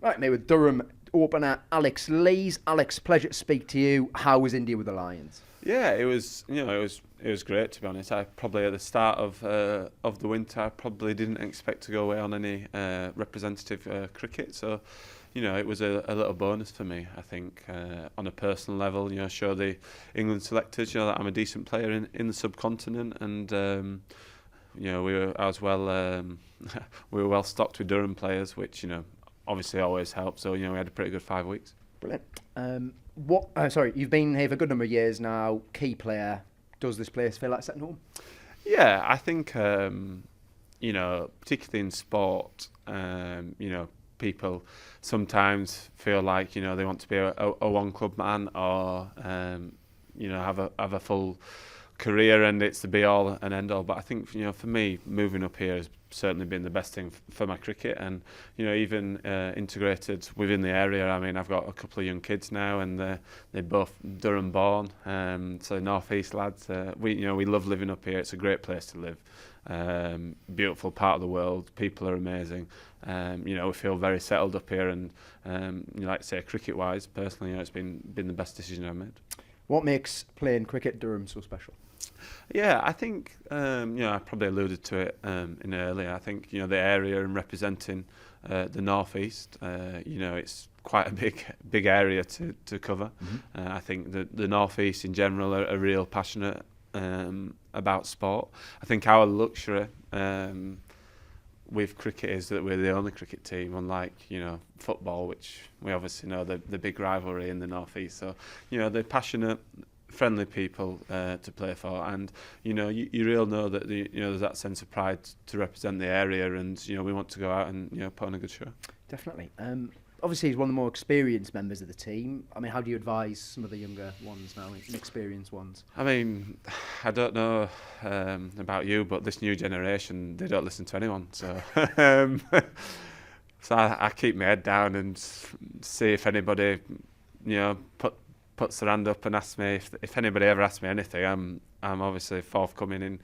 Right, mate, with Durham opener Alex Lees. Alex, pleasure to speak to you. How was India with the Lions? Yeah, it was. It was great, to be honest. I probably at the start of the winter, I probably didn't expect to go away on any representative cricket. So, it was a little bonus for me. I think on a personal level, show the England selectors, that I'm a decent player in the subcontinent, and we were well stocked with Durham players, which obviously always helps. So we had a pretty good 5 weeks. Brilliant. You've been here for a good number of years now. Key player. Does this place feel like second home? Yeah, I think particularly in sport, people sometimes feel like they want to be a one club man, or have a full career and it's the be all and end all. But I think for me, moving up here has certainly been the best thing for my cricket, and even integrated within the area. I mean, I've got a couple of young kids now, and they're both Durham born, so North East lads. We love living up here. It's a great place to live. Beautiful part of the world. People are amazing. We feel very settled up here, and like to say, cricket wise, personally, it's been the best decision I've made. What makes playing cricket at Durham so special? Yeah, I think I probably alluded to it in earlier. I think the area and representing the North East. It's quite a big area to cover. Mm-hmm. I think the North East in general are real passionate about sport. I think our luxury with cricket is that we're the only cricket team, unlike football, which we obviously know the big rivalry in the North East. So they're passionate, friendly people to play for, and you really know that there's that sense of pride to represent the area, and we want to go out and put on a good show. Definitely. Obviously, he's one of the more experienced members of the team. I mean, how do you advise some of the younger ones now, inexperienced ones? I mean, I don't know about you, but this new generation, they don't listen to anyone. So, so I keep my head down and see if anybody, puts their hand up and asks me if anybody ever asks me anything. I'm obviously forthcoming in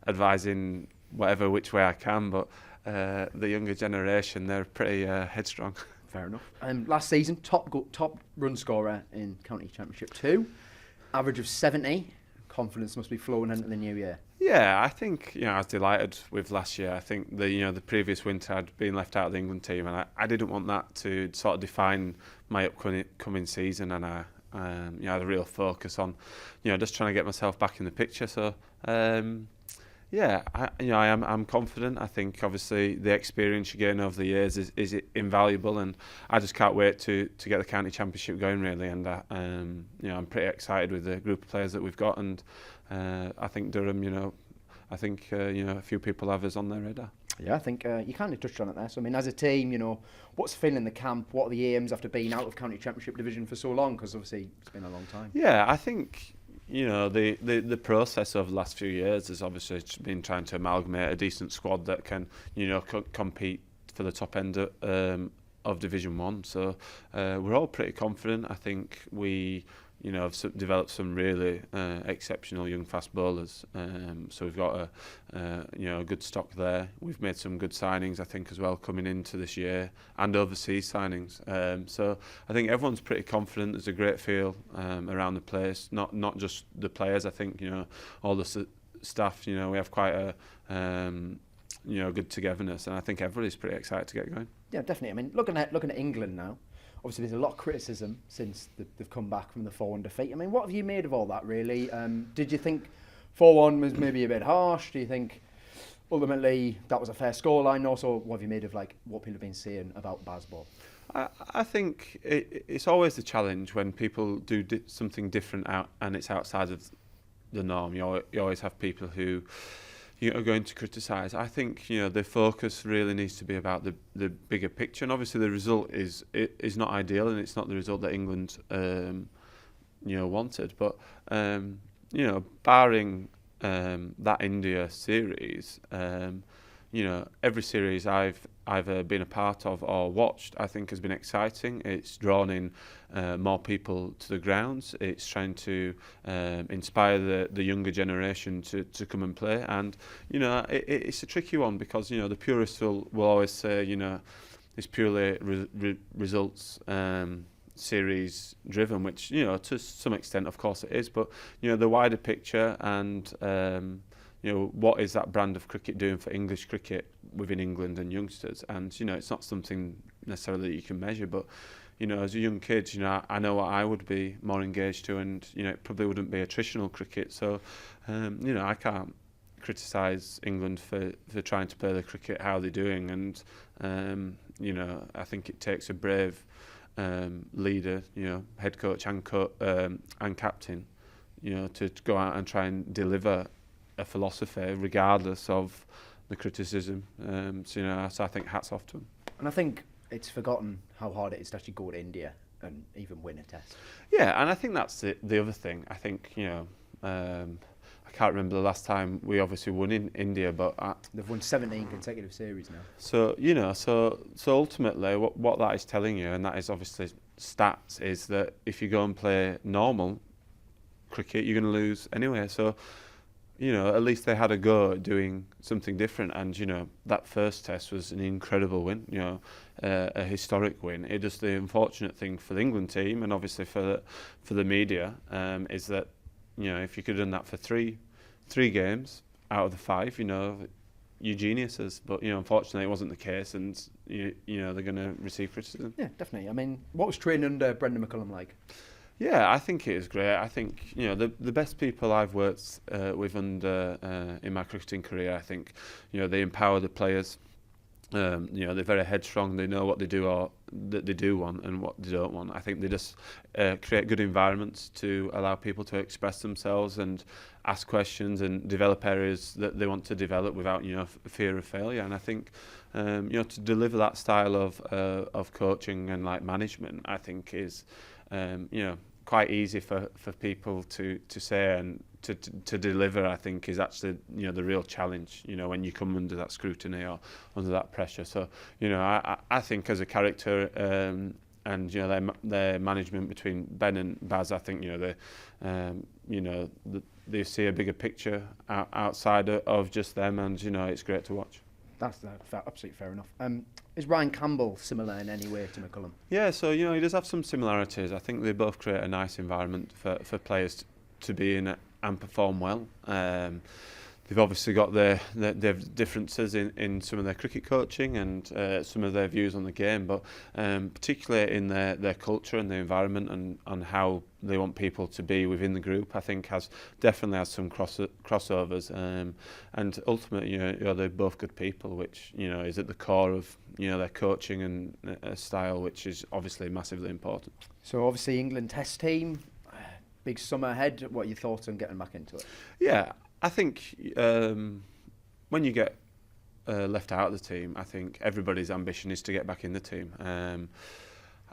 advising whatever which way I can. But the younger generation, they're pretty headstrong. Fair enough. Last season, top run scorer in County Championship 2, average of 70. Confidence must be flowing into the new year. Yeah, I think I was delighted with last year. I think the previous winter I'd been left out of the England team, and I didn't want that to sort of define my upcoming season, and I had a real focus on just trying to get myself back in the picture. So I'm confident. I think obviously the experience you gain over the years is invaluable, and I just can't wait to get the county championship going, really. And I'm pretty excited with the group of players that we've got, and I think Durham, a few people have us on their radar. Yeah, I think you kind of touched on it there. So I mean, as a team, what's the feeling in the camp? What are the aims after being out of county championship division for so long? Because obviously it's been a long time. Yeah, I think the process over the last few years has obviously been trying to amalgamate a decent squad that can compete for the top end of Division 1. So we're all pretty confident. I think we have developed some really exceptional young fast bowlers. So we've got a good stock there. We've made some good signings, I think, as well, coming into this year, and overseas signings. So I think everyone's pretty confident. There's a great feel around the place. Not just the players. I think all the staff. We have quite a good togetherness, and I think everybody's pretty excited to get going. Yeah, definitely. I mean, looking at England now. Obviously, there's a lot of criticism since they've come back from the 4-1 defeat. I mean, what have you made of all that, really? Did you think 4-1 was maybe a bit harsh? Do you think ultimately that was a fair scoreline? Also, what have you made of what people have been saying about Bazball? I think it's always the challenge when people do something different out and it's outside of the norm. You always have people who are going to criticise. I think the focus really needs to be about the bigger picture, and obviously the result is not ideal, and it's not the result that England wanted. But barring that India series, every series I've either been a part of or watched, I think has been exciting. It's drawn in more people to the grounds. It's trying to inspire the younger generation to come and play. And it's a tricky one because the purists will always say is purely results series driven, which, you know, to some extent of course it is, but, you know, the wider picture and you know, what is that brand of cricket doing for English cricket within England and youngsters? And, you know, it's not something necessarily that you can measure, but, you know, as a young kid, you know, I know what I would be more engaged to, and, you know, it probably wouldn't be attritional cricket. So, you know, I can't criticise England for trying to play the cricket how they're doing. And, you know, I think it takes a brave leader, you know, head coach and captain, you know, to go out and try and deliver a philosophy regardless of the criticism. So, you know, so I think hats off to them. And I think it's forgotten how hard it is to actually go to India and even win a test. Yeah, and I think that's the other thing. I think, you know, I can't remember the last time we obviously won in India, but they've won 17 consecutive series now. So, you know, so ultimately what that is telling you, and that is obviously stats, is that if you go and play normal cricket, you're going to lose anyway. So, you know, at least they had a go at doing something different. And, you know, that first test was an incredible win, you know, a historic win. It is the unfortunate thing for the England team, and obviously for the media, is that, you know, if you could have done that for three games out of the 5, you know, you're geniuses. But, you know, unfortunately it wasn't the case, and, you know, they're going to receive criticism. Yeah, definitely. I mean, what was training under Brendan McCullum like? Yeah, I think it is great. I think, you know, the best people I've worked with under in my cricketing career, I think, you know, they empower the players. You know, they're very headstrong. They know what they do or that they do want and what they don't want. I think they just create good environments to allow people to express themselves and ask questions and develop areas that they want to develop without, you know, fear of failure. And I think, you know, to deliver that style of coaching and like management, I think is, you know, quite easy for people to say, and to deliver, I think, is actually, you know, the real challenge, you know, when you come under that scrutiny or under that pressure. So, you know, I think as a character, and, you know, their management between Ben and Baz, I think, you know, you know, they see a bigger picture outside of just them, and, you know, it's great to watch. That's absolutely fair enough. Is Ryan Campbell similar in any way to McCullum? Yeah, so, you know, he does have some similarities. I think they both create a nice environment for players to be in and perform well. They've obviously got their differences in some of their cricket coaching and some of their views on the game, but particularly in their culture and the environment and how they want people to be within the group, I think definitely has some crossovers. And ultimately, you know, they're both good people, which, you know, is at the core of, you know, their coaching and style, which is obviously massively important. So obviously England Test team, big summer ahead. What are your thoughts on getting back into it? Yeah, I think when you get left out of the team, I think everybody's ambition is to get back in the team.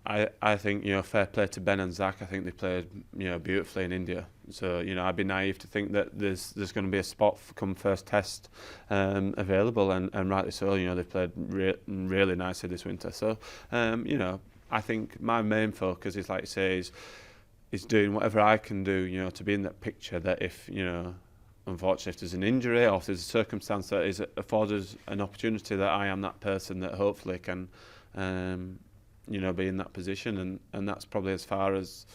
I think, you know, fair play to Ben and Zach. I think they played, you know, beautifully in India. So, you know, I'd be naive to think that there's going to be a spot for come first test available, and rightly so. You know, they've played really nicely this winter. So, you know, I think my main focus is, like you say, is doing whatever I can do, you know, to be in that picture, that if, you know, unfortunately, if there's an injury or if there's a circumstance that affords us an opportunity, that I am that person that hopefully can, you know, be in that position, and that's probably as far as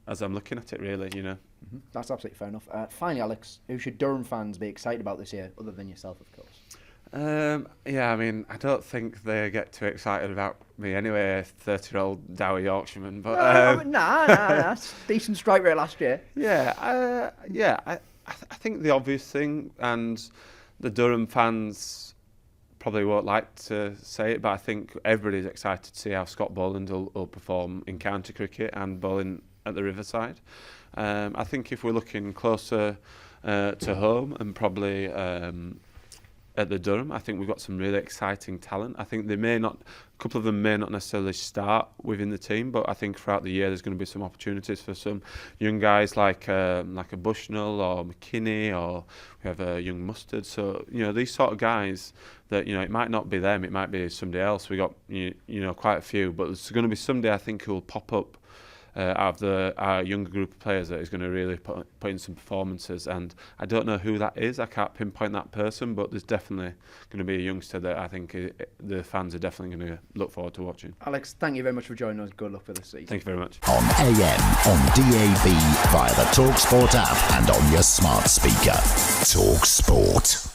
I'm looking at it, really, you know. Mm-hmm. That's absolutely fair enough. Finally, Alex, who should Durham fans be excited about this year, other than yourself, of course? Yeah, I mean, I don't think they get too excited about me anyway, 30-year-old dour Yorkshireman. But nah, that's decent strike rate last year. Yeah, I think the obvious thing, and the Durham fans probably won't like to say it, but I think everybody's excited to see how Scott Boland will perform in county cricket and bowling at the Riverside. I think if we're looking closer to home and probably at the Durham, I think we've got some really exciting talent. I think a couple of them may not necessarily start within the team, but I think throughout the year there's going to be some opportunities for some young guys like a Bushnell or McKinney, or we have a young Mustard. So, you know, these sort of guys that, you know, it might not be them, it might be somebody else. We got, you know, quite a few, but there's going to be somebody, I think, who will pop up out of our younger group of players that is going to really put in some performances. And I don't know who that is. I can't pinpoint that person, but there's definitely going to be a youngster that I think the fans are definitely going to look forward to watching. Alex, thank you very much for joining us. Good luck for this season. Thank you very much. On AM, on DAB, via the talkSPORT app and on your smart speaker. talkSPORT.